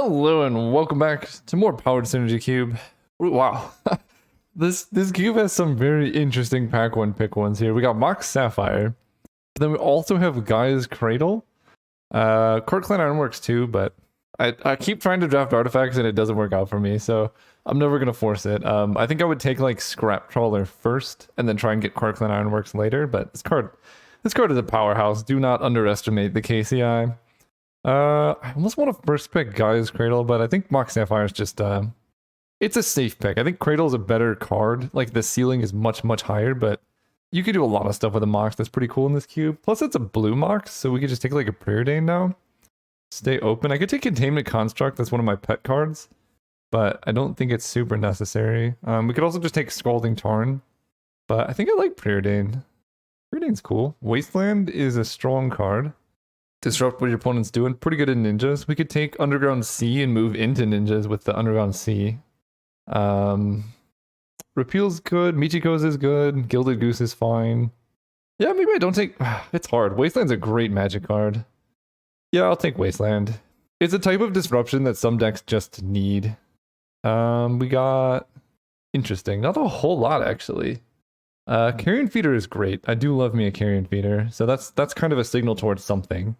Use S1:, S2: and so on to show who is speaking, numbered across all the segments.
S1: Hello and welcome back to more Powered Synergy Cube. Ooh, wow. This cube has some very interesting pack one pick ones here. We got Mox Sapphire. Then we also have Gaia's Cradle. Court Clan Ironworks too, but I keep trying to draft artifacts and it doesn't work out for me, so I'm never gonna force it. I think I would take like Scrap Trawler first and then try and get Court Clan Ironworks later, but this card is a powerhouse. Do not underestimate the KCI. I almost want to first pick Gaia's Cradle, but I think Mox Sapphire is just, it's a safe pick. I think Cradle is a better card. Like, the ceiling is much, much higher, but you could do a lot of stuff with a Mox that's pretty cool in this cube. Plus, it's a blue Mox, so we could just take, like, a Preordain now. Stay open. I could take Containment Construct. That's one of my pet cards, but I don't think it's super necessary. We could also just take Scalding Tarn, but I think I like Preordain. Preordain's cool. Wasteland is a strong card. Disrupt what your opponent's doing. Pretty good in ninjas. We could take Underground Sea and move into ninjas with the Underground Sea. Repeal's good. Michiko's is good. Gilded Goose is fine. Yeah, maybe I don't take... It's hard. Wasteland's a great magic card. Yeah, I'll take Wasteland. It's a type of disruption that some decks just need. We got... Interesting. Not a whole lot, actually. Carrion Feeder is great. I do love me a Carrion Feeder. So that's kind of a signal towards something.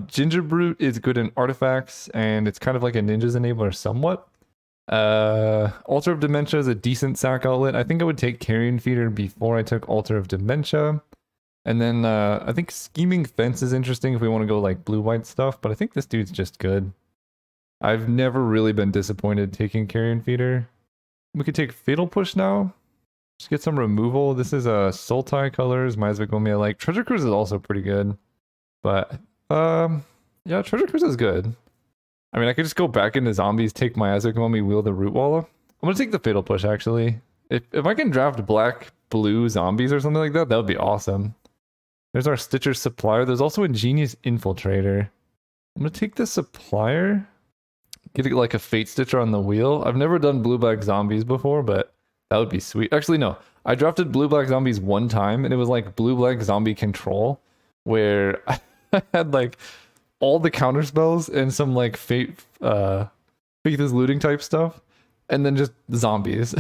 S1: Ginger Brute is good in artifacts, and it's kind of like a ninja's enabler somewhat. Altar of Dementia is a decent sack outlet. I think I would take Carrion Feeder before I took Altar of Dementia. And then I think Scheming Fence is interesting if we want to go like blue-white stuff, but I think this dude's just good. I've never really been disappointed taking Carrion Feeder. We could take Fatal Push now. Just get some removal. This is Sultai colors. Miasmic Mummy I like. Treasure Cruise is also pretty good. But yeah, Treasure Cruise is good. I mean, I could just go back into zombies, take Miasmic Mummy, wheel the Root Walla. I'm gonna take the Fatal Push actually. If I can draft black, blue zombies or something like that, that would be awesome. There's our Stitcher Supplier. There's also Ingenious Infiltrator. I'm gonna take the Supplier. Get it like a Fate Stitcher on the wheel. I've never done blue-black zombies before, but that would be sweet. Actually, no. I drafted blue-black zombies one time, and it was like blue-black zombie control, where I had like all the counter spells and some like Faith is Looting type stuff, and then just zombies.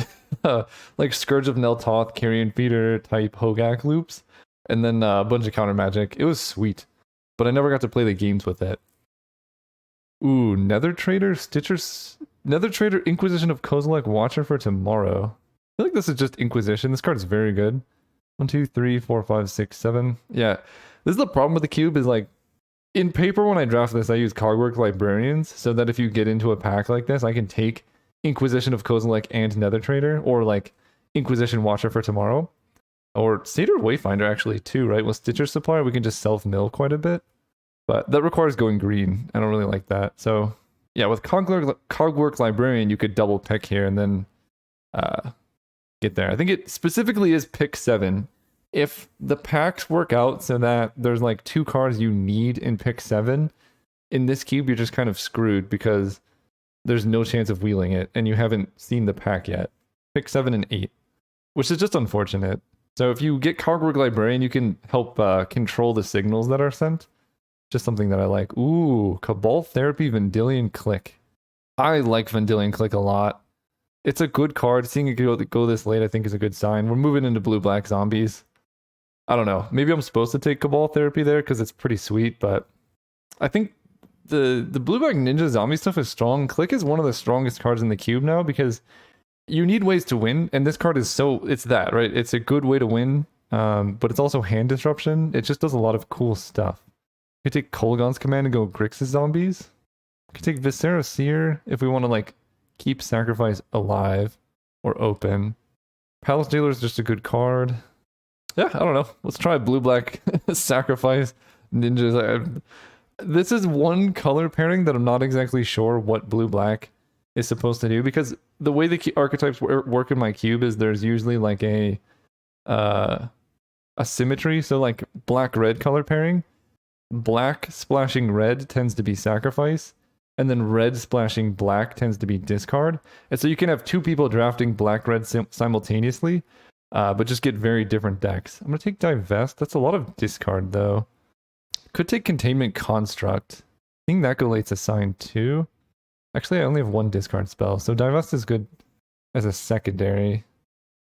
S1: Like Scourge of Neltoth, Carrion Feeder type Hogak loops, and then a bunch of counter magic. It was sweet, but I never got to play the games with it. Ooh, Nether Trader, Nether Trader, Inquisition of Kozilek, Watcher for tomorrow. I feel like this is just Inquisition. This card is very good. 1, 2, 3, 4, 5, 6, 7. Yeah, this is the problem with the cube is like, in paper when I draft this, I use Cogwork Librarians so that if you get into a pack like this, I can take Inquisition of Kozilek and Nether Trader, or like Inquisition Watcher for tomorrow. Or Satyr Wayfinder actually too, right? With Stitcher Supplier, we can just self-mill quite a bit. But that requires going green. I don't really like that. So yeah, with Cogwork Librarian, you could double pick here and then get there. I think it specifically is pick 7. If the packs work out so that there's like 2 cards you need in pick 7, in this cube you're just kind of screwed because there's no chance of wheeling it and you haven't seen the pack yet. Pick 7 and 8, which is just unfortunate. So if you get Cogwork Librarian, you can help control the signals that are sent. Just something that I like. Ooh, Cabal Therapy, Vendilion Click. I like Vendilion Click a lot. It's a good card. Seeing it go this late, I think, is a good sign. We're moving into blue-black zombies. I don't know. Maybe I'm supposed to take Cabal Therapy there because it's pretty sweet, but I think the blue-black ninja zombie stuff is strong. Click is one of the strongest cards in the cube now because you need ways to win, and this card is it's that, right? It's a good way to win, but it's also hand disruption. It just does a lot of cool stuff. You could take Kolaghan's Command and go Grixis zombies. You could take Viscera Seer if we want to like keep Sacrifice alive or open. Palace Jailer is just a good card. Yeah, I don't know. Let's try blue-black Sacrifice ninjas. This is one color pairing that I'm not exactly sure what blue-black is supposed to do, because the way the archetypes work in my cube is there's usually like a symmetry. So like black-red color pairing. Black splashing red tends to be Sacrifice, and then red splashing black tends to be discard. And so you can have 2 people drafting black-red simultaneously, but just get very different decks. I'm going to take Divest. That's a lot of discard, though. Could take Containment Construct. I think that collates a sign, too. Actually, I only have one discard spell, so Divest is good as a secondary.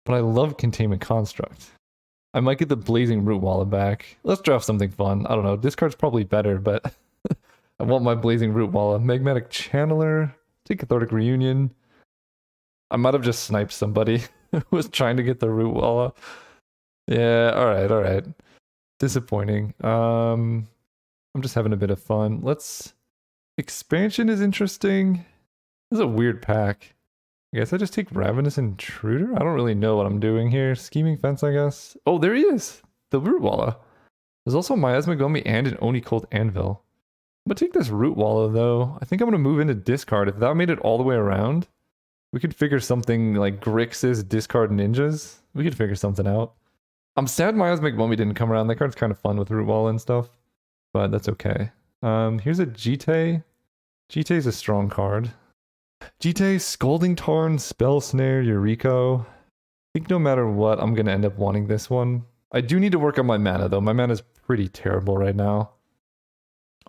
S1: But I love Containment Construct. I might get the Blazing Root Walla back. Let's draft something fun. I don't know. Discard's probably better, but I want my Blazing Root Walla. Magmatic Channeler. Take Cathartic Reunion. I might have just sniped somebody who was trying to get the Root Walla. Yeah, alright. Disappointing. I'm just having a bit of fun. Expansion is interesting. This is a weird pack. I guess I just take Ravenous Intruder? I don't really know what I'm doing here. Scheming Fence, I guess. Oh, there he is! The Root Walla. There's also Miasma Gummy and an Oni Cold Anvil. I'm gonna take this Root Walla, though. I think I'm gonna move into discard. If that made it all the way around, we could figure something like Grixis Discard Ninjas. We could figure something out. I'm sad Miasmic Mummy didn't come around. That card's kind of fun with Root Walla and stuff. But that's okay. Here's a Jite. Jite's a strong card. Jite, Scalding Tarn, Spell Snare, Eureka. I think no matter what, I'm going to end up wanting this one. I do need to work on my mana, though. My mana is pretty terrible right now.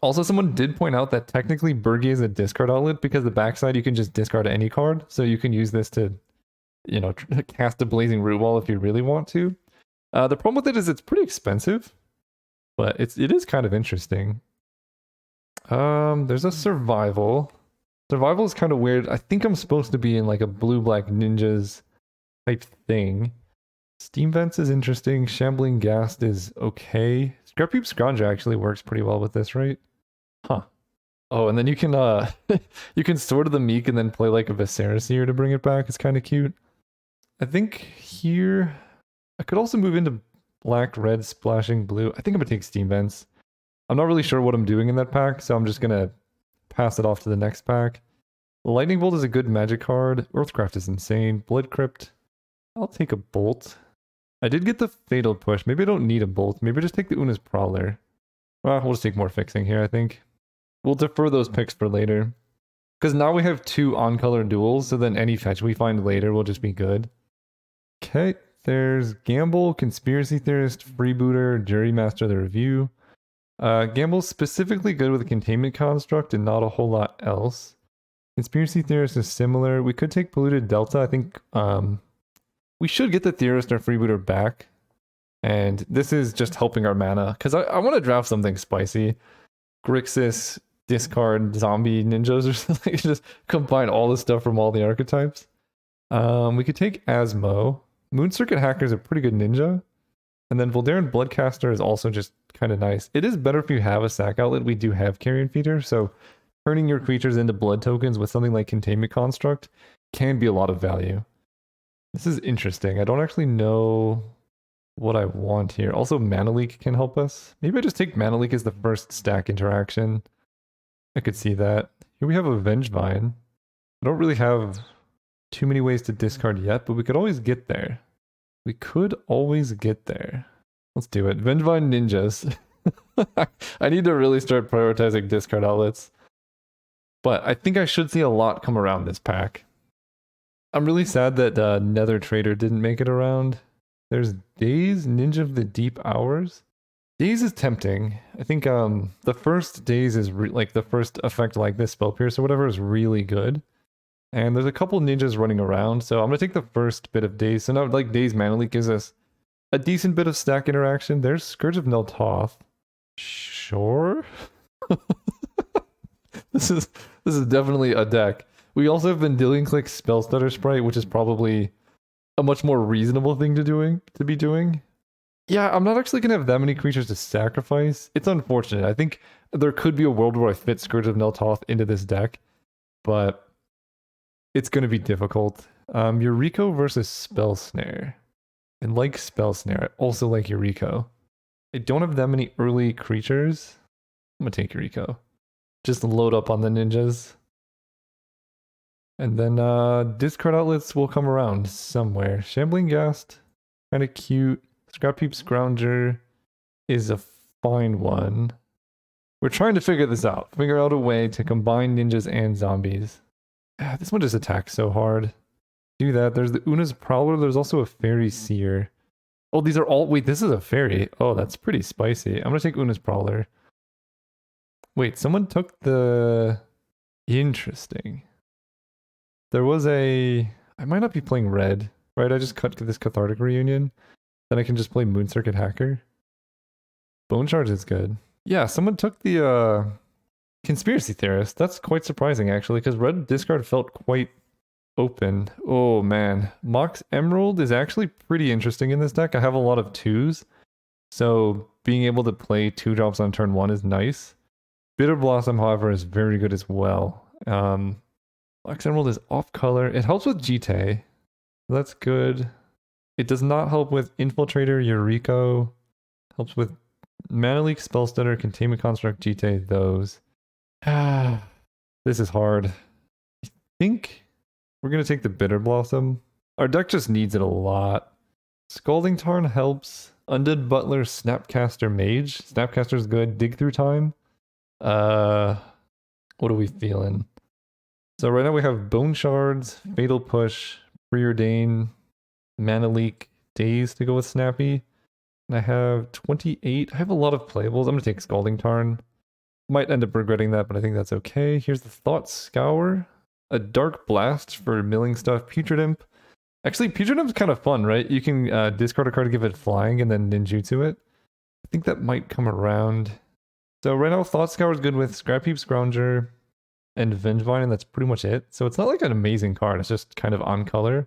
S1: Also, someone did point out that technically Burgi is a discard outlet because the backside you can just discard any card. So you can use this to, you know, cast a Blazing Root Wall if you really want to. The problem with it is it's pretty expensive, but it is kind of interesting. There's a Survival. Survival is kind of weird. I think I'm supposed to be in like a blue-black ninjas type thing. Steam Vents is interesting. Shambling Ghast is okay. Scrapheap Scrounger actually works pretty well with this, right? Huh. Oh, and then you can you can Sword of the Meek and then play like a Viserys here to bring it back. It's kind of cute. I think here I could also move into black, red, splashing blue. I think I'm gonna take Steam Vents. I'm not really sure what I'm doing in that pack, so I'm just gonna pass it off to the next pack. Lightning Bolt is a good magic card. Earthcraft is insane. Blood Crypt. I'll take a Bolt. I did get the Fatal Push. Maybe I don't need a Bolt. Maybe just take the Una's Prowler. Well, we'll just take more fixing here, I think. We'll defer those picks for later. Because now we have 2 on-color duels, so then any fetch we find later will just be good. Okay, there's Gamble, Conspiracy Theorist, Freebooter, Jurymaster of the Review. Gamble's specifically good with a Containment Construct and not a whole lot else. Conspiracy Theorist is similar. We could take Polluted Delta. I think we should get the Theorist or Freebooter back. And this is just helping our mana. Because I want to draft something spicy. Grixis, discard zombie ninjas or something. Just combine all the stuff from all the archetypes. We could take Asmo. Moon Circuit Hacker is a pretty good ninja. And then Voldaren Bloodcaster is also just kind of nice. It is better if you have a sack outlet. We do have Carrion Feeder, so turning your creatures into blood tokens with something like Containment Construct can be a lot of value. This is interesting. I don't actually know what I want here. Also, Mana Leak can help us. Maybe I just take Mana Leak as the first stack interaction. I could see that. Here we have a Vengevine. I don't really have too many ways to discard yet, but we could always get there. We could always get there. Let's do it. Vengevine Ninjas. I need to really start prioritizing discard outlets. But I think I should see a lot come around this pack. I'm really sad that Nether Trader didn't make it around. There's Daze, Ninja of the Deep Hours. Daze is tempting. I think the first Daze is like the first effect like this, Spell Pierce or whatever, is really good. And there's a couple ninjas running around, so I'm going to take the first bit of Daze. So now, like, Daze Mana Leak gives us a decent bit of stack interaction. There's Scourge of Neltoth. Sure. This is definitely a deck. We also have Vendilion Click Spellstutter Sprite, which is probably a much more reasonable thing to be doing. Yeah, I'm not actually going to have that many creatures to sacrifice. It's unfortunate. I think there could be a world where I fit Scourge of Neltoth into this deck, but it's going to be difficult. Eureka versus Spell Snare. I like Spell Snare. I also like Eureka. I don't have that many early creatures. I'm going to take Eureka. Just load up on the ninjas. And then discard outlets will come around somewhere. Shambling Ghast, kind of cute. Scrapheap Scrounger is a fine one. We're trying to figure this out. Figure out a way to combine ninjas and zombies. This one just attacks so hard. Do that. There's the Una's Prowler. There's also a Fairy Seer. Oh, these are all... Wait, this is a fairy. Oh, that's pretty spicy. I'm going to take Una's Prowler. Wait, someone took the... Interesting. There was a... I might not be playing red, right? I just cut this Cathartic Reunion. Then I can just play Moon Circuit Hacker. Bone Charge is good. Yeah, someone took the Conspiracy Theorist. That's quite surprising, actually, because red discard felt quite open. Oh, man. Mox Emerald is actually pretty interesting in this deck. I have a lot of 2s, so being able to play 2 drops on turn 1 is nice. Bitter Blossom, however, is very good as well. Mox Emerald is off color. It helps with GT. That's good. It does not help with Infiltrator, Eureka. Helps with Mana Leak, Spellstutter, Containment Construct, GT, those. This is hard. I think we're going to take the Bitter Blossom. Our deck just needs it a lot. Scalding Tarn helps. Undead Butler, Snapcaster Mage. Snapcaster's good. Dig Through Time. What are we feeling? So right now we have Bone Shards, Fatal Push, Preordain, Mana Leak, Daze to go with Snappy. And I have 28. I have a lot of playables. I'm going to take Scalding Tarn. Might end up regretting that, but I think that's okay. Here's the Thought Scour. A Dark Blast for milling stuff. Putrid Imp. Actually, Putrid Imp's kind of fun, right? You can discard a card to give it flying and then ninjutsu it. I think that might come around. So right now, Thought Scour is good with Scrap Heap, Scrounger, and Vengevine, and that's pretty much it. So it's not like an amazing card. It's just kind of on color.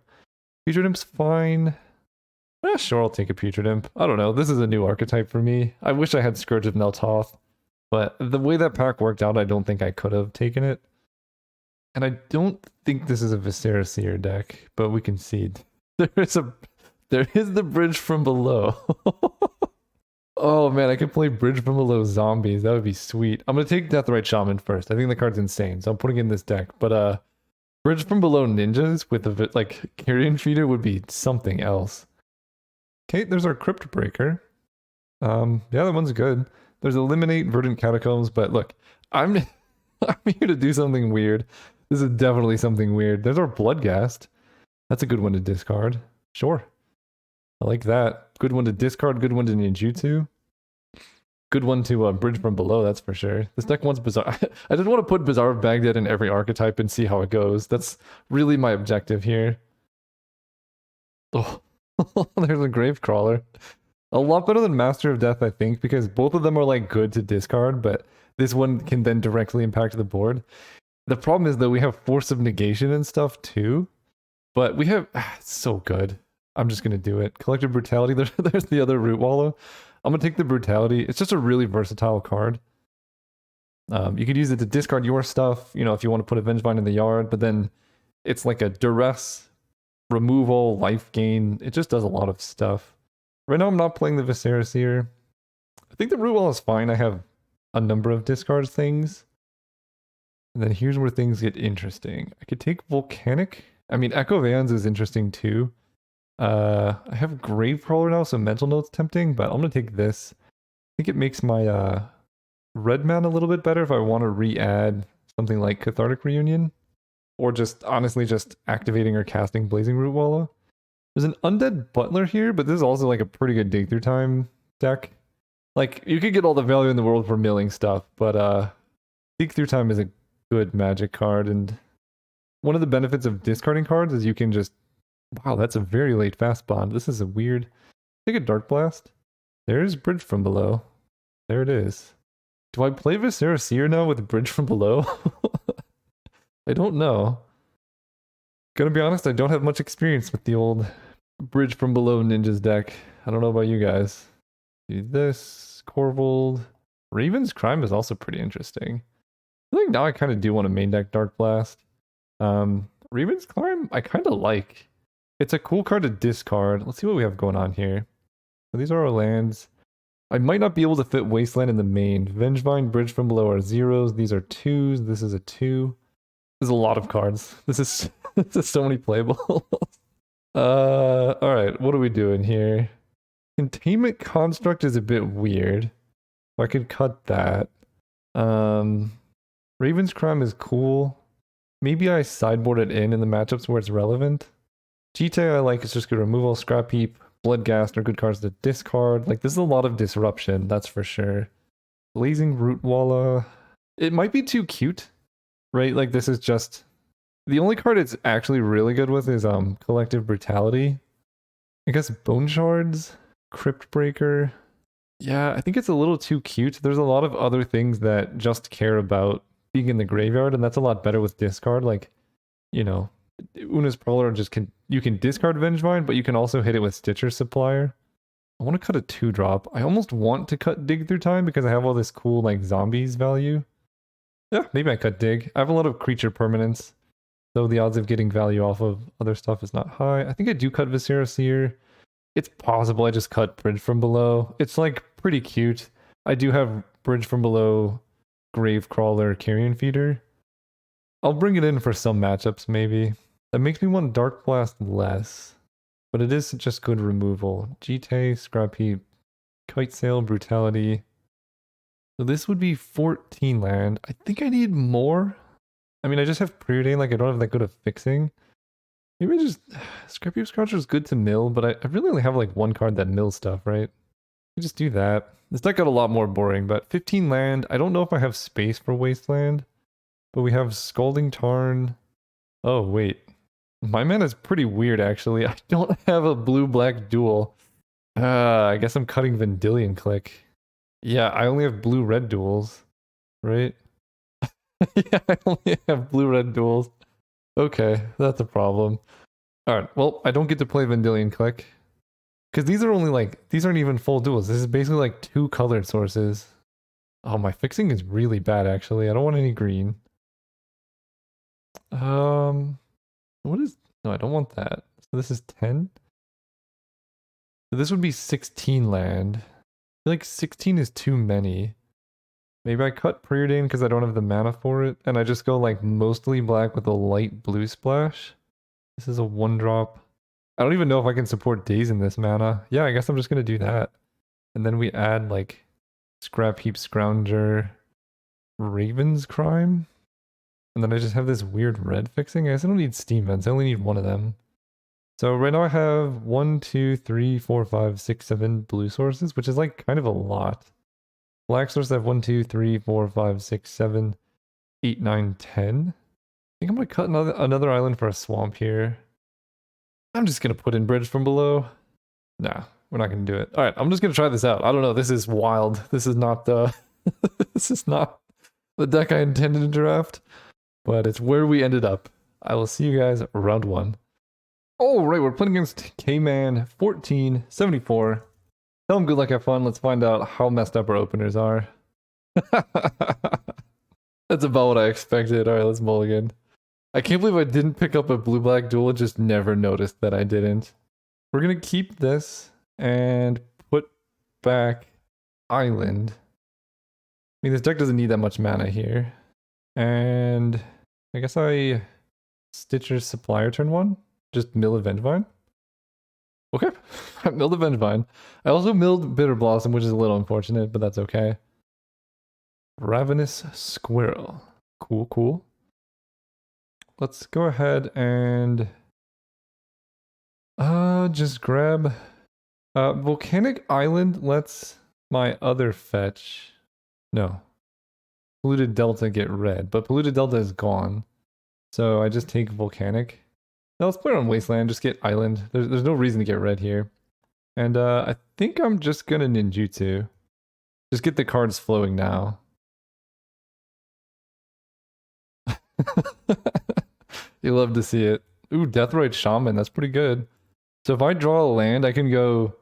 S1: Putrid Imp's fine. Sure, I'll take a Putrid Imp. I don't know. This is a new archetype for me. I wish I had Scourge of Neltoth, but the way that pack worked out, I don't think I could have taken it. And I don't think this is a Viscera Seer deck, but we can see. There is the Bridge from Below. Oh man, I could play Bridge from Below Zombies. That would be sweet. I'm gonna take Deathrite Shaman first. I think the card's insane, so I'm putting it in this deck. But Bridge from Below Ninjas with a bit like Carrion Feeder would be something else. Okay, there's our Crypt Breaker. Yeah, that one's good. There's Eliminate, Verdant Catacombs, but look, I'm here to do something weird. This is definitely something weird. There's our Bloodghast. That's a good one to discard. Sure. I like that. Good one to discard, good one to ninjutsu. Good one to Bridge from Below, that's for sure. This deck wants Bizarre. I just want to put Bazaar of Baghdad in every archetype and see how it goes. That's really my objective here. Oh, there's a Gravecrawler. A lot better than Master of Death, I think, because both of them are like good to discard, but this one can then directly impact the board. The problem is, though, we have Force of Negation and stuff too, but we have... it's so good. I'm just going to do it. Collective Brutality. There's the other Root Wallow. I'm going to take the Brutality. It's just a really versatile card. You could use it to discard your stuff, you know, if you want to put a Vengevine in the yard, but then it's like a Duress, removal, life gain. It just does a lot of stuff. Right now I'm not playing the Viscera Seer. I think the Root Wall is fine. I have a number of discard things. And then here's where things get interesting. I could take Volcanic. I mean, Echo Vans is interesting too. I have Gravecrawler now, so Mental Note's tempting, but I'm going to take this. I think it makes my red mana a little bit better if I want to re-add something like Cathartic Reunion. Or just, honestly, just activating or casting Blazing Root Wallow. There's an Undead Butler here, but this is also like a pretty good Dig Through Time deck. Like, you could get all the value in the world for milling stuff, but Dig Through Time is a good Magic card, and one of the benefits of discarding cards is you can just... Wow, that's a very late fast bond. This is a weird... Take a Dark Blast. There's Bridge from Below. There it is. Do I play Viscera Seer now with Bridge from Below? I don't know. Gonna be honest, I don't have much experience with the old Bridge from Below Ninjas deck. I don't know about you guys. Do this. Corvold. Raven's Crime is also pretty interesting. I think now I kind of do want to main deck Dark Blast. Raven's Crime, I kind of like. It's a cool card to discard. Let's see what we have going on here. So these are our lands. I might not be able to fit Wasteland in the main. Vengevine, Bridge from Below are 0s. These are 2s. This is a 2. There's a lot of cards. This is so many playables. Alright, what are we doing here? Containment Construct is a bit weird. I could cut that. Raven's Crime is cool. Maybe I sideboard it in the matchups where it's relevant. GT I like, it's just good removal. Scrap Heap, Bloodghast are good cards to discard. Like, this is a lot of disruption, that's for sure. Blazing Root Walla. It might be too cute, right? Like, this is just The only card it's actually really good with is Collective Brutality. I guess Bone Shards, Crypt Breaker. Yeah, I think it's a little too cute. There's a lot of other things that just care about being in the graveyard, and that's a lot better with discard. Like, you know, Una's Prowler you can discard Vengevine, but you can also hit it with Stitcher Supplier. I want to cut a 2-drop. I almost want to cut Dig Through Time because I have all this cool like zombies value. Yeah, maybe I cut Dig. I have a lot of creature permanents, though the odds of getting value off of other stuff is not high. I think I do cut Viscera Seer. It's possible I just cut Bridge from Below. It's like pretty cute. I do have Bridge from Below, Gravecrawler, Carrion Feeder. I'll bring it in for some matchups maybe. That makes me want Dark Blast less, but it is just good removal. Jite, Scrap Heap, Kite Sail, Brutality. So this would be 14 land. I think I need more. I mean, I just have Preordain, like I don't have that good of fixing. Maybe I just... Scrap Heap Scroucher is good to mill, but I really only have like one card that mills stuff, right? I just do that. This deck got a lot more boring, but 15 land. I don't know if I have space for Wasteland, but we have Scalding Tarn. Oh, wait. My mana is pretty weird, actually. I don't have a blue-black duel. I guess I'm cutting Vendilion Click. Yeah, I only have blue-red duels, right? Yeah, I only have blue-red duels. Okay, that's a problem. Alright, well, I don't get to play Vendilion Click. Because these are only like, these aren't even full duels. This is basically like 2 colored sources. Oh, my fixing is really bad, actually. I don't want any green. What is... No, I don't want that. So this is 10? So this would be 16 land. I feel like 16 is too many. Maybe I cut Preordain because I don't have the mana for it, and I just go like mostly black with a light blue splash. This is a 1-drop. I don't even know if I can support Daze in this mana. Yeah, I guess I'm just gonna do that. And then we add like Scrap Heap Scrounger, Raven's Crime. And then I just have this weird red fixing. I guess I don't need Steam Vents, I only need one of them. So right now I have 1, 2, 3, 4, 5, 6, 7 blue sources, which is like kind of a lot. Black sources have 1, 2, 3, 4, 5, 6, 7, 8, 9, 10. I think I'm gonna cut another island for a swamp here. I'm just gonna put in Bridge from Below. Nah, we're not gonna do it. Alright, I'm just gonna try this out. I don't know, this is wild. This is not this is not the deck I intended to draft, but it's where we ended up. I will see you guys round 1. Oh, right, we're playing against K-Man 1474. Tell him good luck, have fun. Let's find out how messed up our openers are. That's about what I expected. Alright, let's mulligan. I can't believe I didn't pick up a blue-black duel and just never noticed that I didn't. We're gonna keep this and put back Island. I mean, this deck doesn't need that much mana here. And I guess I Stitcher Supplier turn 1. Just mill a Vengevine. Okay, I milled a Vengevine. I also milled Bitter Blossom, which is a little unfortunate, but that's okay. Ravenous Squirrel. Cool, cool. Let's go ahead and just grab Volcanic Island lets my other fetch. No. Polluted Delta get red, but Polluted Delta is gone. So I just take Volcanic. Now let's play on Wasteland, just get Island. There's no reason to get red here. And I think I'm just gonna ninjutsu. Just get the cards flowing now. You love to see it. Ooh, Deathrite Shaman, that's pretty good. So if I draw a land, I can go...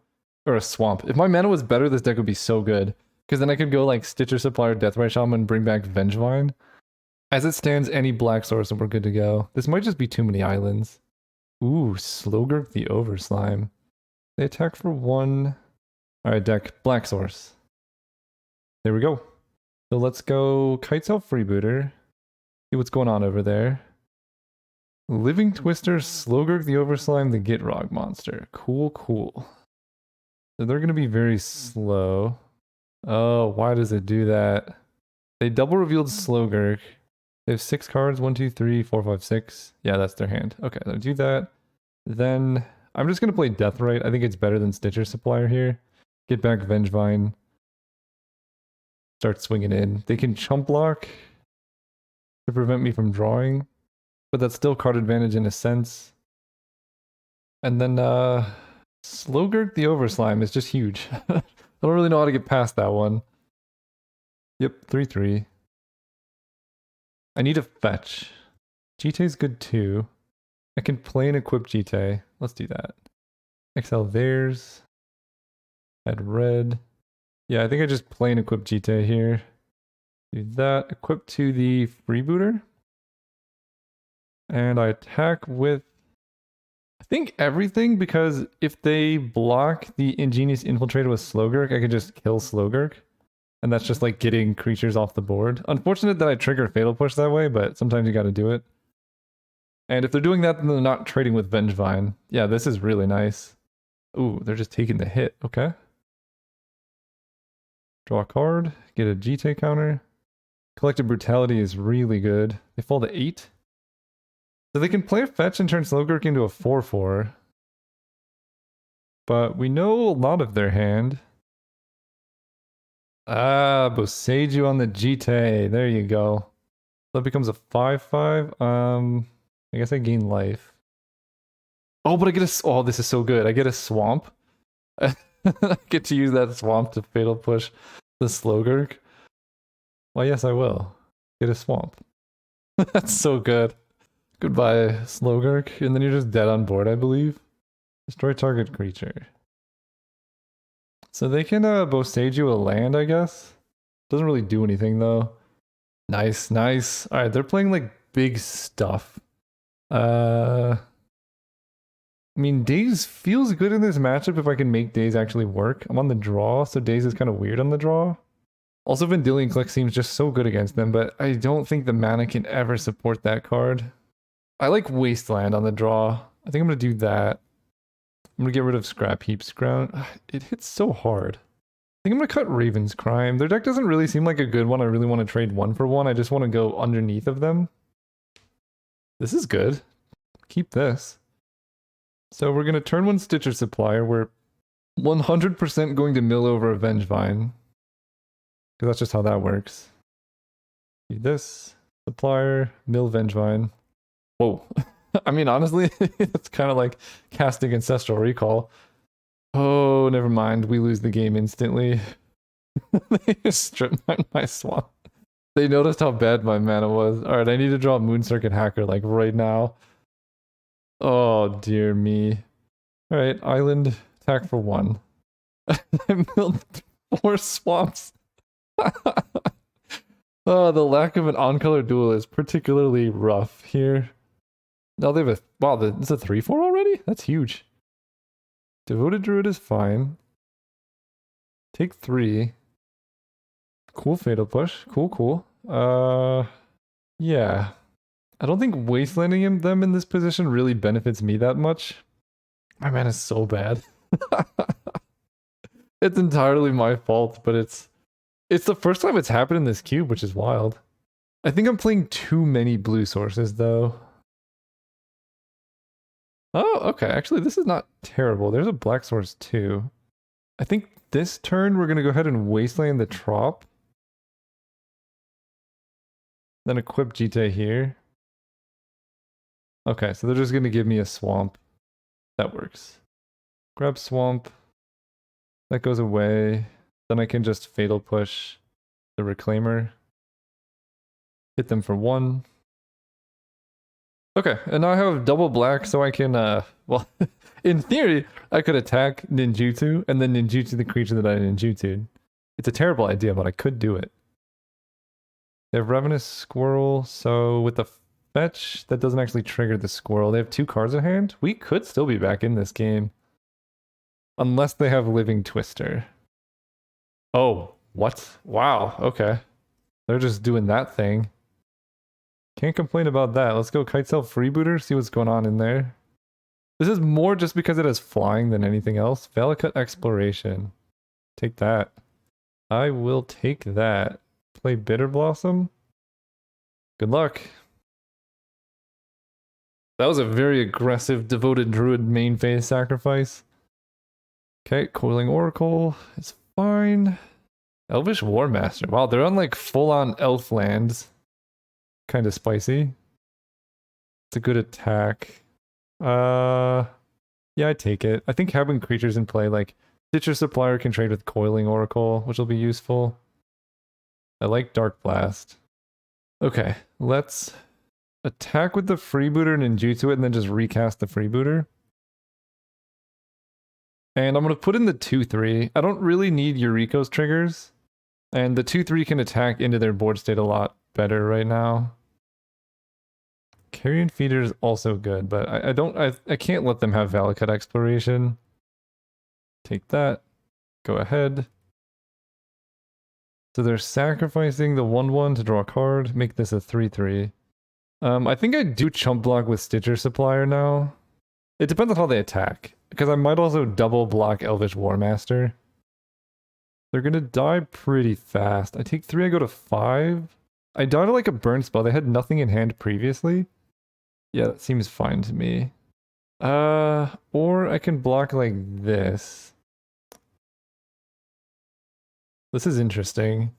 S1: Or a swamp. If my mana was better, this deck would be so good. Because then I could go like Stitcher Supplier, Deathrite Shaman, bring back Vengevine. As it stands, any black source and we're good to go. This might just be too many islands. Ooh, Slogurk the Overslime. They attack for 1. Alright, deck. Black source. There we go. So let's go Kitesail Freebooter. See what's going on over there. Living Twister, Slogurk the Overslime, the Gitrog monster. Cool, cool. So they're going to be very slow. Oh, why does it do that? They double revealed Slogurk. They have 6 cards. 1, 2, 3, 4, 5, 6. Yeah, that's their hand. Okay, they'll do that. Then I'm just going to play Deathrite. I think it's better than Stitcher Supplier here. Get back Vengevine. Start swinging in. They can chump block to prevent me from drawing. but that's still card advantage in a sense. And then Slogurk the Overslime is just huge. I don't really know how to get past that one. Yep, 3/3. I need a fetch. Jite's good too. I can play and equip Jite. Let's do that. XL theirs. Add red. Yeah, I think I just play and equip Jite here. Do that. Equip to the freebooter. And I attack with, I think, everything, because if they block the Ingenious Infiltrator with Slogurk, I could just kill Slogurk. And that's just like getting creatures off the board. Unfortunate that I trigger Fatal Push that way, but sometimes you gotta do it. And if they're doing that, then they're not trading with Vengevine. Yeah, this is really nice. Ooh, they're just taking the hit. Okay. Draw a card, get a Jite counter. Collective Brutality is really good. They fall to 8. So they can play a fetch and turn Slogurk into a 4/4. But we know a lot of their hand. Ah, Boseiju on the Jite. There you go. That becomes a 5/5. I guess I gain life. Oh, but I get a... Oh, this is so good. I get a swamp. I get to use that swamp to Fatal Push the Slogurk. Well, yes, I will. Get a swamp. That's so good. Goodbye, Slogurk. And then you're just dead on board, I believe. Destroy target creature. So they can Boseiju a land, I guess. Doesn't really do anything, though. Nice, nice. Alright, they're playing, like, big stuff. I mean, Daze feels good in this matchup if I can make Daze actually work. I'm on the draw, so Daze is kind of weird on the draw. Also, Vendilion Click seems just so good against them, but I don't think the mana can ever support that card. I like Wasteland on the draw. I think I'm going to do that. I'm going to get rid of Scrap Heap's Ground. It hits so hard. I think I'm going to cut Raven's Crime. Their deck doesn't really seem like a good one. I really want to trade 1-for-1. I just want to go underneath of them. This is good. Keep this. So we're going to turn 1 Stitcher Supplier. We're 100% going to mill over a Vengevine. Because that's just how that works. Do this. Supplier, mill Vengevine. Whoa. I mean, honestly, it's kind of like casting Ancestral Recall. Oh, never mind. We lose the game instantly. They just strip mine my swamp. They noticed how bad my mana was. Alright, I need to draw Moon Circuit Hacker, like, right now. Oh, dear me. Alright, Island, attack for 1. I milled 4 swamps. Oh, the lack of an on-color duel is particularly rough here. Now they have a... Wow, it's a 3/4 already? That's huge. Devoted Druid is fine. Take 3. Cool Fatal Push. Cool, cool. Yeah. I don't think wastelanding them in this position really benefits me that much. My man is so bad. It's entirely my fault, but it's the first time it's happened in this cube, which is wild. I think I'm playing too many blue sources, though. Oh, okay. Actually, this is not terrible. There's a black source, too. I think this turn, we're going to go ahead and wasteland the Trop. Then equip Jite here. Okay, so they're just going to give me a swamp. That works. Grab swamp. That goes away. Then I can just Fatal Push the Reclaimer. Hit them for 1. Okay, and now I have double black, so I can, well, in theory, I could attack Ninjutsu, and then Ninjutsu the creature that I Ninjutsu'd. It's a terrible idea, but I could do it. They have Ravenous Squirrel, so with the fetch, that doesn't actually trigger the squirrel. They have 2 cards in hand. We could still be back in this game. Unless they have Living Twister. Oh, what? Wow, okay. They're just doing that thing. Can't complain about that. Let's go Kitesell Freebooter, see what's going on in there. This is more just because it has flying than anything else. Valakut Exploration. Take that. I will take that. Play Bitter Blossom. Good luck. That was a very aggressive Devoted Druid main phase sacrifice. Okay, Coiling Oracle is fine. Elvish War Master. Wow, they're on like full-on elf lands. Kind of spicy. It's a good attack. Yeah, I take it. I think having creatures in play like Stitcher Supplier can trade with Coiling Oracle, which will be useful. I like Dark Blast. Okay, let's attack with the Freebooter and Ninjutsu it and then just recast the Freebooter. And I'm going to put in the 2-3. I don't really need Eureka's triggers. And the 2-3 can attack into their board state a lot better right now. Carrion Feeder is also good, but I can't let them have Valakut Exploration. Take that. Go ahead. So they're sacrificing the 1-1 to draw a card, make this a 3-3. I think I do chump block with Stitcher Supplier now. It depends on how they attack, because I might also double block Elvish Warmaster. They're gonna die pretty fast. I take 3, I go to 5. I died to like a burn spell. They had nothing in hand previously. Yeah, that seems fine to me. Or I can block like this. This is interesting.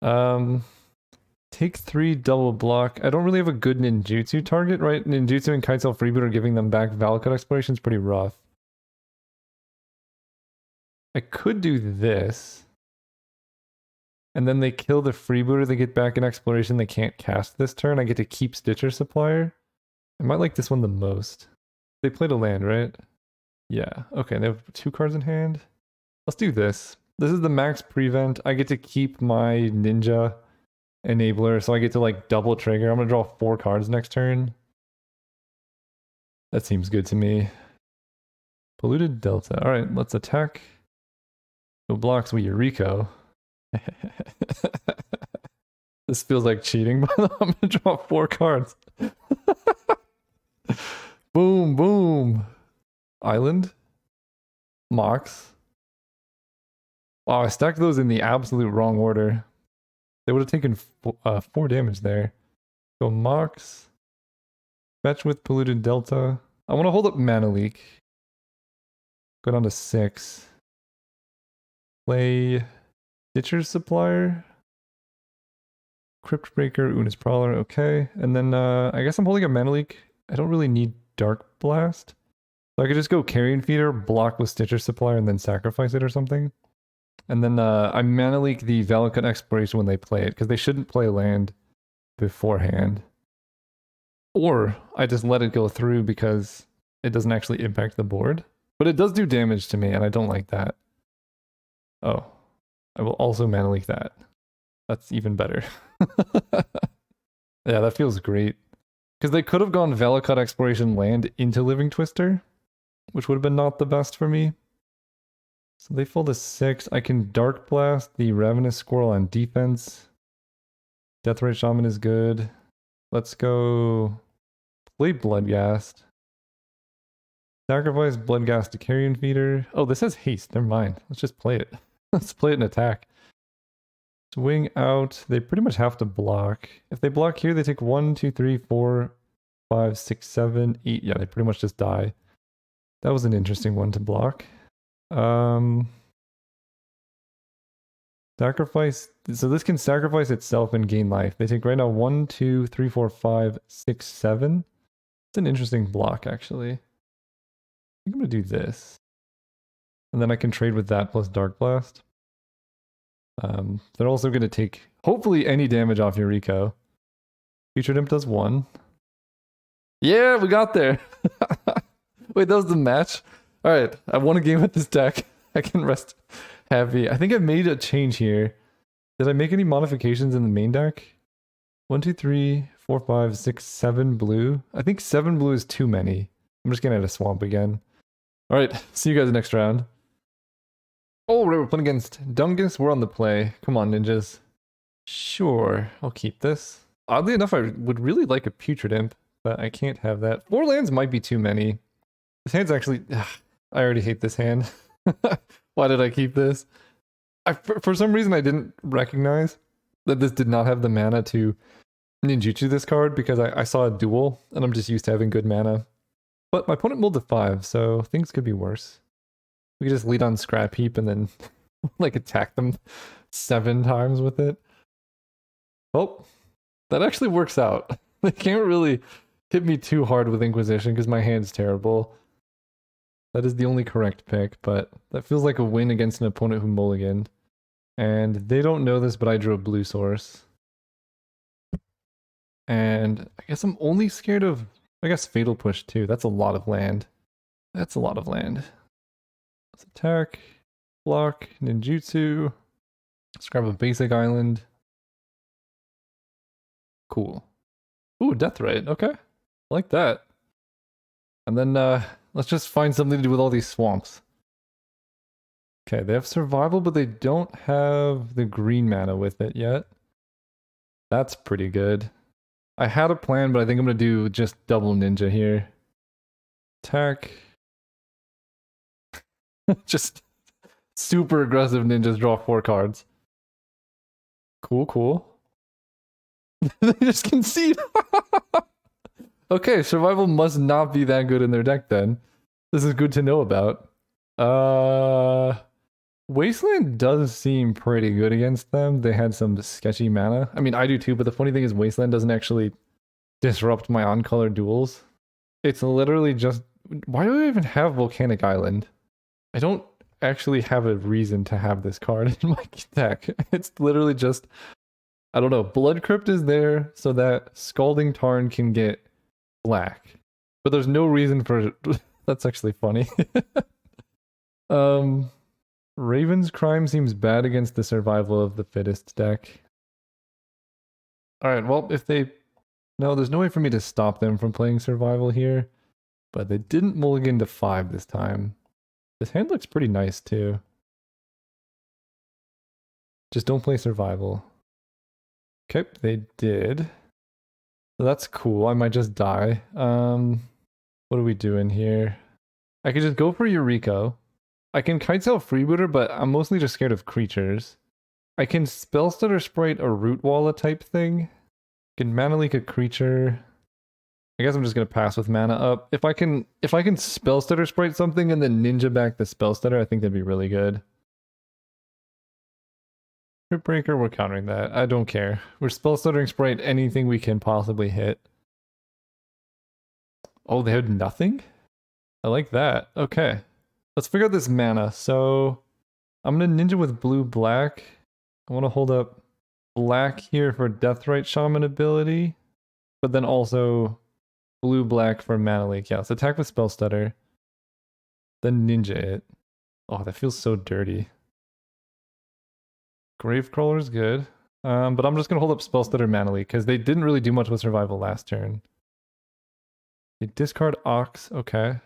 S1: Take 3, double block. I don't really have a good ninjutsu target, right? Ninjutsu and Kitesail Freeboot are giving them back. Valakut Exploration is pretty rough. I could do this. And then they kill the Freebooter, they get back in Exploration, they can't cast this turn. I get to keep Stitcher Supplier. I might like this one the most. They played a land, right? Yeah. Okay, they have 2 cards in hand. Let's do this. This is the max prevent. I get to keep my ninja enabler, so I get to like double trigger. I'm gonna draw 4 cards next turn. That seems good to me. Polluted Delta. Alright, let's attack. No blocks with Eureka. This feels like cheating, but I'm gonna draw 4 cards. Boom, boom. Island. Mox. Wow, I stacked those in the absolute wrong order. They would have taken 4 damage there. Go Mox. Fetch with Polluted Delta. I want to hold up Mana Leak. Go down to 6. Play Stitcher Supplier. Crypt Breaker, Una's Prowler, okay. And then I guess I'm holding a Mana Leak. I don't really need Dark Blast. So I could just go Carrion Feeder, block with Stitcher Supplier, and then sacrifice it or something. And then I Mana Leak the Valakut Exploration when they play it, because they shouldn't play land beforehand. Or I just let it go through because it doesn't actually impact the board. But it does do damage to me, and I don't like that. Oh. I will also Mana Leak that. That's even better. Yeah, that feels great. Because they could have gone Valakut Exploration land into Living Twister, which would have been not the best for me. So they fall to 6. I can Dark Blast the Ravenous Squirrel on defense. Deathrite Shaman is good. Let's go play Bloodghast. Sacrifice Bloodghast to Carrion Feeder. Oh, this has haste. Never mind. Let's just play it. Let's play it and attack. Swing out. They pretty much have to block. If they block here, they take 1, 2, 3, 4, 5, 6, 7, 8. Yeah, they pretty much just die. That was an interesting one to block. Sacrifice. So this can sacrifice itself and gain life. They take right now 1, 2, 3, 4, 5, 6, 7. It's an interesting block, actually. I think I'm going to do this. And then I can trade with that plus Dark Blast. They're also going to take, hopefully, any damage off Eureka. Future Imp does 1. Yeah, we got there. Wait, that was the match? Alright, I won a game with this deck. I can rest happy. I think I made a change here. Did I make any modifications in the main deck? 1, 2, 3, 4, 5, 6, 7 blue. I think 7 blue is too many. I'm just going to add a swamp again. Alright, see you guys next round. Oh, right, we're playing against Dungus. We're on the play. Come on, ninjas. Sure, I'll keep this. Oddly enough, I would really like a Putrid Imp, but I can't have that. 4 lands might be too many. This hand's actually... I already hate this hand. Why did I keep this? For some reason, I didn't recognize that this did not have the mana to ninjutsu this card because I saw a duel, and I'm just used to having good mana. But my opponent mulled to 5, so things could be worse. We could just lead on Scrap Heap and then like attack them 7 times with it. Oh, that actually works out. They can't really hit me too hard with Inquisition because my hand's terrible. That is the only correct pick, but that feels like a win against an opponent who mulliganed. And they don't know this, but I drew a blue source. And I guess I'm only scared of, I guess, Fatal Push too. That's a lot of land. That's a lot of land. Let's attack, block, ninjutsu. Let's grab a basic island. Cool. Ooh, Deathrite. Okay. I like that. And then let's just find something to do with all these swamps. Okay, they have survival, but they don't have the green mana with it yet. That's pretty good. I had a plan, but I think I'm going to do just double ninja here. Attack. Just super aggressive ninjas draw 4 cards. Cool, cool. They just concede. Okay, survival must not be that good in their deck then. This is good to know about. Wasteland does seem pretty good against them. They had some sketchy mana. I mean, I do too, but the funny thing is Wasteland doesn't actually disrupt my on-color duels. It's literally just... Why do I even have Volcanic Island? I don't actually have a reason to have this card in my deck. It's literally just... I don't know. Blood Crypt is there so that Scalding Tarn can get black. But there's no reason for... That's actually funny. Raven's Crime seems bad against the survival of the fittest deck. Alright, well, if they... No, there's no way for me to stop them from playing survival here. But they didn't mulligan to 5 this time. This hand looks pretty nice, too. Just don't play survival. Okay, they did. So that's cool. I might just die. What are we doing here? I could just go for Eureka. I can Kitesail Freebooter, but I'm mostly just scared of creatures. I can Spellstutter Sprite a Root Walla type thing. I can Mana Leak a creature. I guess I'm just gonna pass with mana up. If I can Spellstutter Sprite something and then ninja back the Spellstutter, I think that'd be really good. Crypt Breaker, we're countering that. I don't care. We're Spellstuttering Sprite anything we can possibly hit. Oh, they had nothing? I like that. Okay. Let's figure out this mana. So I'm gonna ninja with blue-black. I want to hold up black here for Deathrite Shaman ability, but then also blue-black for Mana Leak. Yeah, so attack with Spellstutter. Then ninja it. Oh, that feels so dirty. Gravecrawler is good. But I'm just gonna hold up Spellstutter Mana Leak because they didn't really do much with survival last turn. They discard Ox, okay.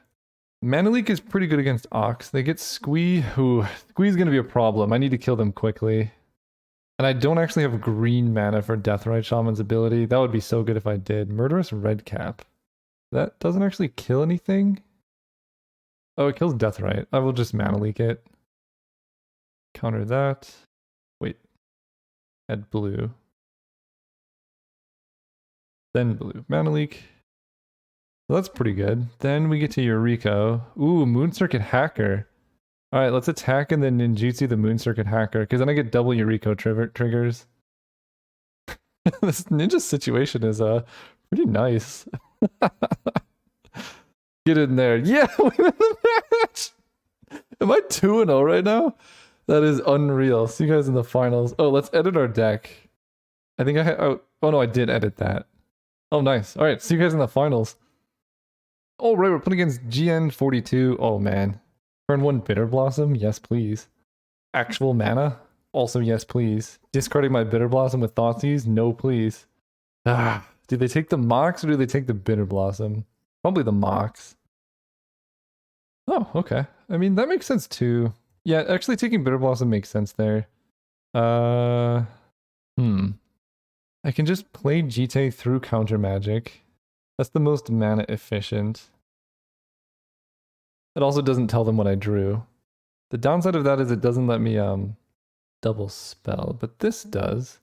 S1: Mana Leak is pretty good against Ox. They get Squee, who... Squee's gonna be a problem. I need to kill them quickly. And I don't actually have green mana for Deathrite Shaman's ability. That would be so good if I did. Murderous Redcap. That doesn't actually kill anything? Oh, it kills Deathrite. I will just Mana Leak it. Counter that. Wait. Add blue. Then blue. Mana Leak. So that's pretty good. Then we get to Eureka. Ooh, Moon Circuit Hacker. Alright, let's attack and then ninjutsu the Moon Circuit Hacker, because then I get double Eureka triggers. This ninja situation is pretty nice. Get in there. Yeah, we win the match! Am I 2-0 right now? That is unreal. See you guys in the finals. Oh, let's edit our deck. I think oh no, I did edit that. Oh, nice. Alright, see you guys in the finals. Oh, right, we're playing against GN42. Oh, man. Turn 1 Bitter Blossom? Yes, please. Actual mana? Also, yes, please. Discarding my Bitter Blossom with Thoughtseize? No, please. Ah, do they take the Mox or do they take the Bitter Blossom? Probably the Mox. Oh, okay. I mean, that makes sense too. Yeah, actually taking Bitter Blossom makes sense there. I can just play Jite through Counter Magic. That's the most mana efficient. It also doesn't tell them what I drew. The downside of that is it doesn't let me double spell, but this does.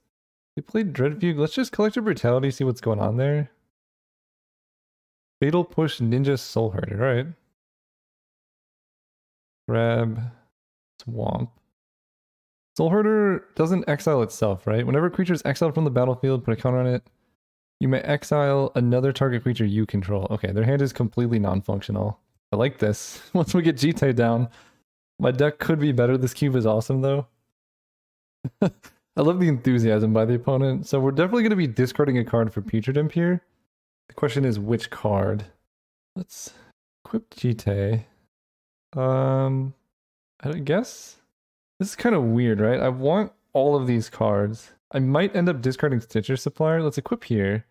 S1: They played Dreadfugue. Let's just Collective Brutality, see what's going on there. Fatal Push Ninja Soul Herder, right? Grab Swamp. Soul Herder doesn't exile itself, right? Whenever a creature is exiled from the battlefield, put a counter on it. You may exile another target creature you control. Okay, their hand is completely non-functional. I like this. Once we get Jite down, my deck could be better. This cube is awesome, though. I love the enthusiasm by the opponent. So we're definitely going to be discarding a card for Putrid Imp here. The question is which card? Let's equip Jite. I guess this is kind of weird, right? I want all of these cards. I might end up discarding Stitcher Supplier. Let's equip here.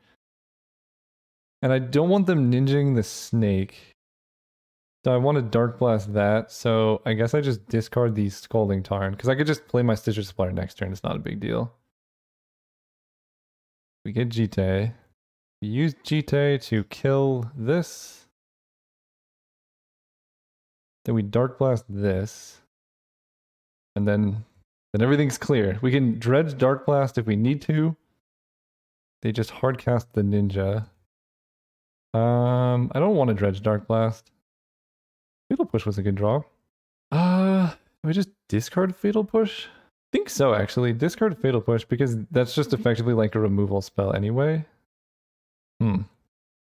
S1: And I don't want them ninjing the snake. So I want to Dark Blast that. So I guess I just discard the Scalding Tarn. Because I could just play my Stitcher Supplier next turn. It's not a big deal. We get Jite. We use Jite to kill this. Then we Dark Blast this. And then everything's clear. We can dredge Dark Blast if we need to. They just hardcast the ninja. I don't want to dredge Dark Blast. Fatal Push was a good draw. Do we just discard Fatal Push? I think so, actually. Discard Fatal Push because that's just effectively like a removal spell anyway.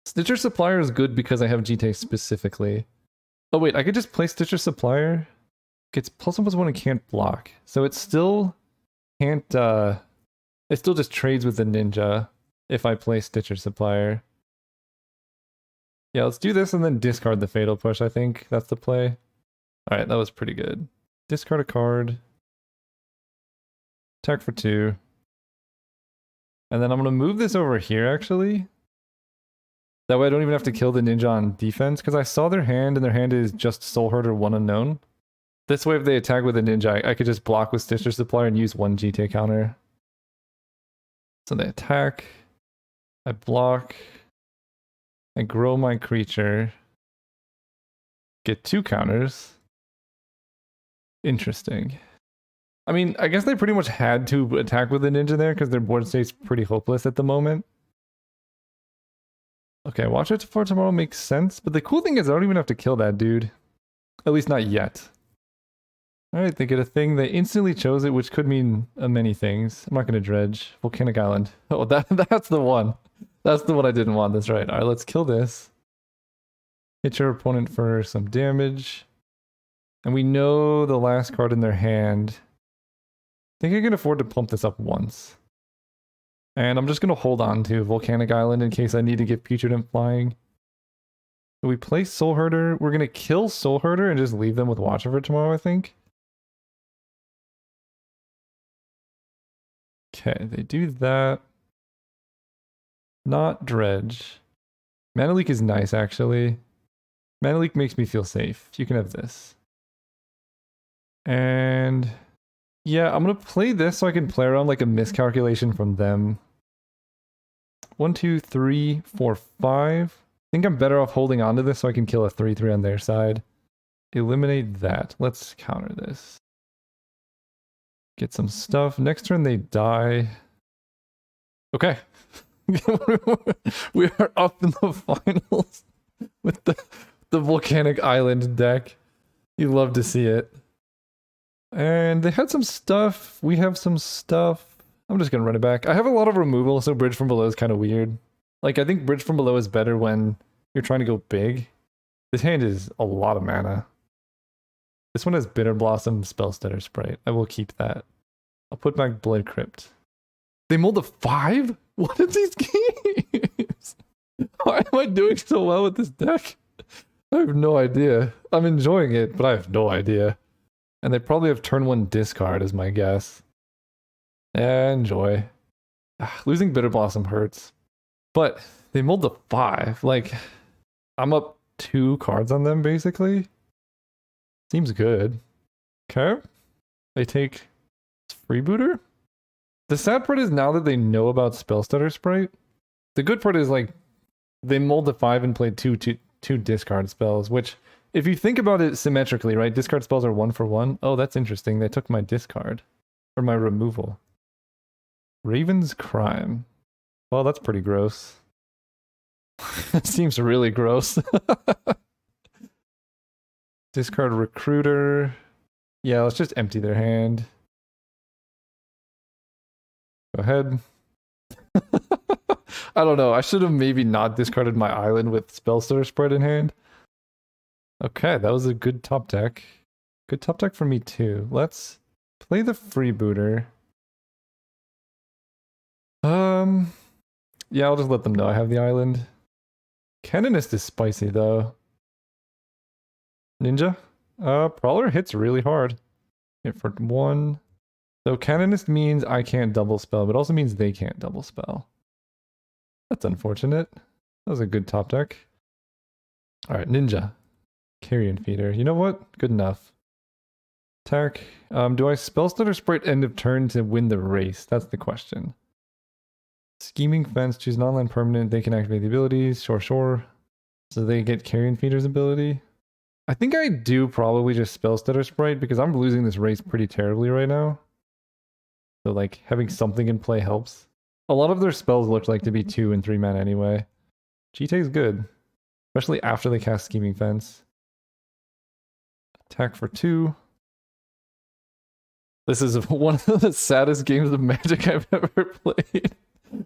S1: Stitcher Supplier is good because I have Jite specifically. Oh wait, I could just play Stitcher Supplier. Gets +1/+1 and can't block. So it still can't, it still just trades with the ninja if I play Stitcher Supplier. Yeah, let's do this and then discard the Fatal Push, I think. That's the play. Alright, that was pretty good. Discard a card. Attack for 2. And then I'm going to move this over here, actually. That way I don't even have to kill the ninja on defense, because I saw their hand, and their hand is just Soul Herder 1 unknown. This way, if they attack with a ninja, I could just block with Stitcher Supplier and use 1 Jite counter. So they attack. I block. I grow my creature. Get 2 counters. Interesting. I mean, I guess they pretty much had to attack with a ninja there because their board state's pretty hopeless at the moment. Okay, watch it for tomorrow makes sense, but the cool thing is I don't even have to kill that dude. At least not yet. Alright, they get a thing. They instantly chose it, which could mean many things. I'm not going to dredge. Volcanic Island. Oh, that's the one. That's the one I didn't want. That's right. Alright, let's kill this. Hit your opponent for some damage. And we know the last card in their hand. I think I can afford to pump this up once. And I'm just going to hold on to Volcanic Island in case I need to get Putrid Imp flying. So we play Soul Herder. We're going to kill Soul Herder and just leave them with Watcher for tomorrow, I think. Okay, they do that. Not dredge. Mana Leak is nice, actually. Mana Leak makes me feel safe. You can have this. And yeah, I'm going to play this so I can play around like a miscalculation from them. 1, 2, 3, 4, 5. I think I'm better off holding on to this so I can kill a 3/3 on their side. Eliminate that. Let's counter this. Get some stuff. Next turn they die. Okay. We are up in the finals with the Volcanic Island deck. You love to see it. And they had some stuff. We have some stuff. I'm just going to run it back. I have a lot of removal, so Bridge from Below is kind of weird. Like, I think Bridge from Below is better when you're trying to go big. This hand is a lot of mana. This one has Bitter Blossom, Spellstutter Sprite. I will keep that. I'll put back Blood Crypt. They mulled a 5? What are these games? Why am I doing so well with this deck? I have no idea. I'm enjoying it, but I have no idea. And they probably have turn 1 discard is my guess. Enjoy. Losing Bitter Blossom hurts. But they mulled the 5. Like, I'm up 2 cards on them, basically. Seems good. Okay. They take Freebooter. The sad part is now that they know about Spellstutter Sprite, the good part is, like, they mulled the 5 and played two discard spells, which, if you think about it symmetrically, right? Discard spells are 1 for 1. Oh, that's interesting. They took my discard. Or my removal. Raven's Crime. Well, that's pretty gross. That seems really gross. Discard Recruiter. Yeah, let's just empty their hand. Go ahead. I don't know. I should have maybe not discarded my island with Spellstutter Spread in hand. Okay, that was a good top deck. Good top deck for me too. Let's play the freebooter. Yeah, I'll just let them know I have the island. Canonist is spicy though. Ninja? Prowler hits really hard. Hit for 1. So Canonist means I can't double spell, but also means they can't double spell. That's unfortunate. That was a good top deck. Alright, Ninja. Carrion Feeder. You know what? Good enough. Attack. Do I Spellstutter Sprite end of turn to win the race? That's the question. Scheming Fence. Choose non-land permanent. They can activate the abilities. Sure. So they get Carrion Feeder's ability. I think I do probably just Spellstutter Sprite because I'm losing this race pretty terribly right now. So like having something in play helps. A lot of their spells look like to be 2 and 3 mana anyway. GT's good. Especially after they cast Scheming Fence. Attack for 2. This is one of the saddest games of Magic I've ever played.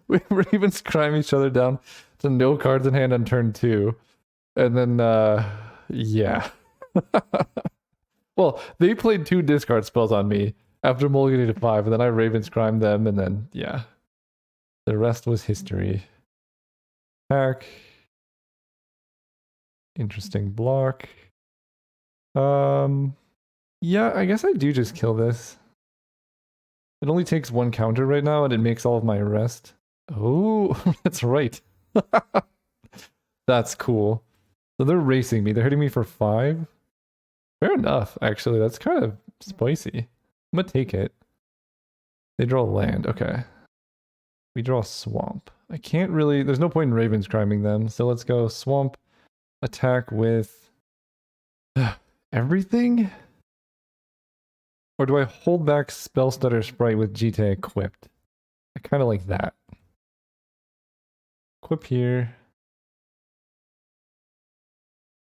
S1: We Ravens crime each other down to no cards in hand on turn 2. And then, yeah. Well, they played 2 discard spells on me after mulliganing to 5, and then I Ravens crimed them, and then, yeah. The rest was history. Attack. Interesting block. Yeah, I guess I do just kill this. It only takes 1 counter right now, and it makes all of my rest. Oh, that's right. That's cool. So they're racing me. They're hitting me for 5. Fair enough, actually. That's kind of spicy. I'm gonna take it. They draw land. Okay. We draw Swamp. I can't really... There's no point in Ravens criming them, so let's go Swamp. Attack with... everything? Or do I hold back Spellstutter Sprite with GT equipped? I kind of like that. Equip here.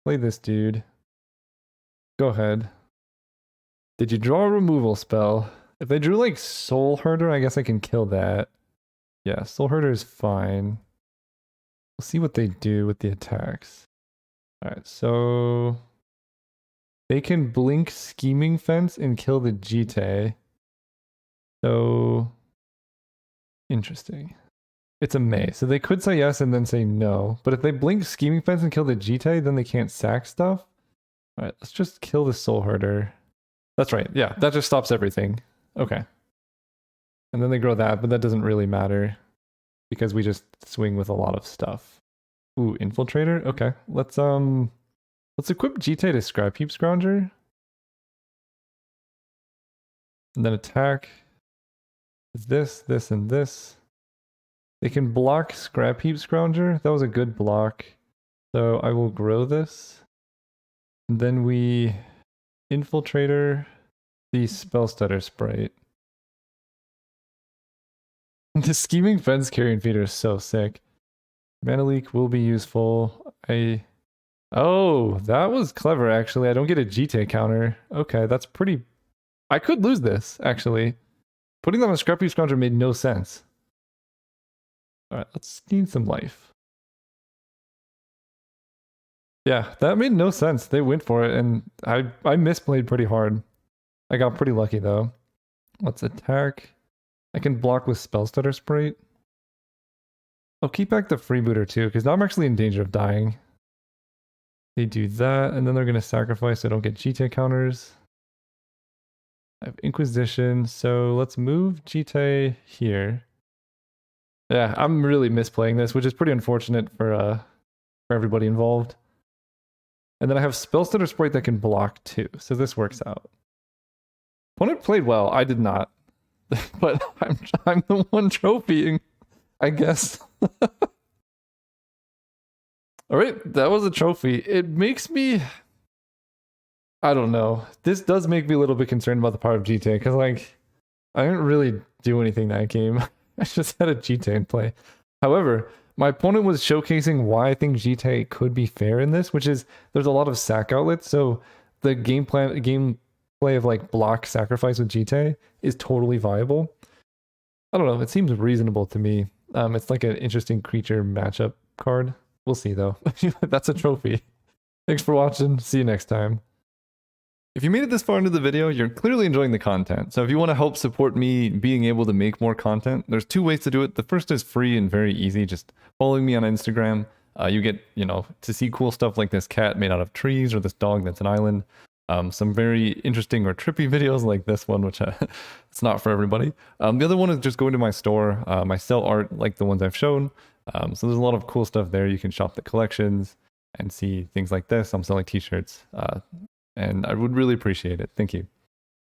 S1: Play this dude. Go ahead. Did you draw a removal spell? If they drew like Soul Herder, I guess I can kill that. Yeah, Soul Herder is fine. We'll see what they do with the attacks. Alright, so... They can blink Scheming Fence and kill the GT. So... Interesting. It's a May, so they could say yes and then say no. But if they blink Scheming Fence and kill the GT, then they can't sack stuff. Alright, let's just kill the Soul Herder. That's right, yeah, that just stops everything. Okay. And then they grow that, but that doesn't really matter. Because we just swing with a lot of stuff. Ooh, Infiltrator? Okay, let's equip GT to Scrap Heap Scrounger. And then attack. Is this, and this. They can block Scrap Heap Scrounger. That was a good block. So I will grow this. And then we Infiltrator the Spellstutter Sprite. The Scheming Fence Carrion Feeder is so sick. Mana Leak will be useful. Oh, that was clever actually. I don't get a GT counter. Okay, that's pretty... I could lose this, actually. Putting them on Scrap Heap Scrounger made no sense. Alright, let's need some life. Yeah, that made no sense. They went for it, and I misplayed pretty hard. I got pretty lucky, though. Let's attack. I can block with Spellstutter Sprite. I'll keep back the freebooter, too, because now I'm actually in danger of dying. They do that, and then they're going to sacrifice so I don't get GT counters. I have Inquisition, so let's move GT here. Yeah, I'm really misplaying this, which is pretty unfortunate for everybody involved. And then I have Spellstutter Sprite that can block too, so this works out. Opponent played well, I did not. But I'm the one trophying, I guess. Alright, that was a trophy. It makes me... I don't know. This does make me a little bit concerned about the power of GT, because like, I didn't really do anything that game. I just had a GT in play. However, my opponent was showcasing why I think GT could be fair in this, which is there's a lot of sack outlets, so the gameplay of like block sacrifice with GT is totally viable. I don't know, it seems reasonable to me. It's like an interesting creature matchup card. We'll see though. That's a trophy. Thanks for watching. See you next time. If you made it this far into the video, you're clearly enjoying the content. So if you want to help support me being able to make more content, there's two ways to do it. The first is free and very easy. Just following me on Instagram. You get, to see cool stuff like this cat made out of trees or this dog that's an island. Some very interesting or trippy videos like this one, which it's not for everybody. The other one is just going to my store. I sell art like the ones I've shown. So there's a lot of cool stuff there. You can shop the collections and see things like this. I'm selling t-shirts. And I would really appreciate it. Thank you.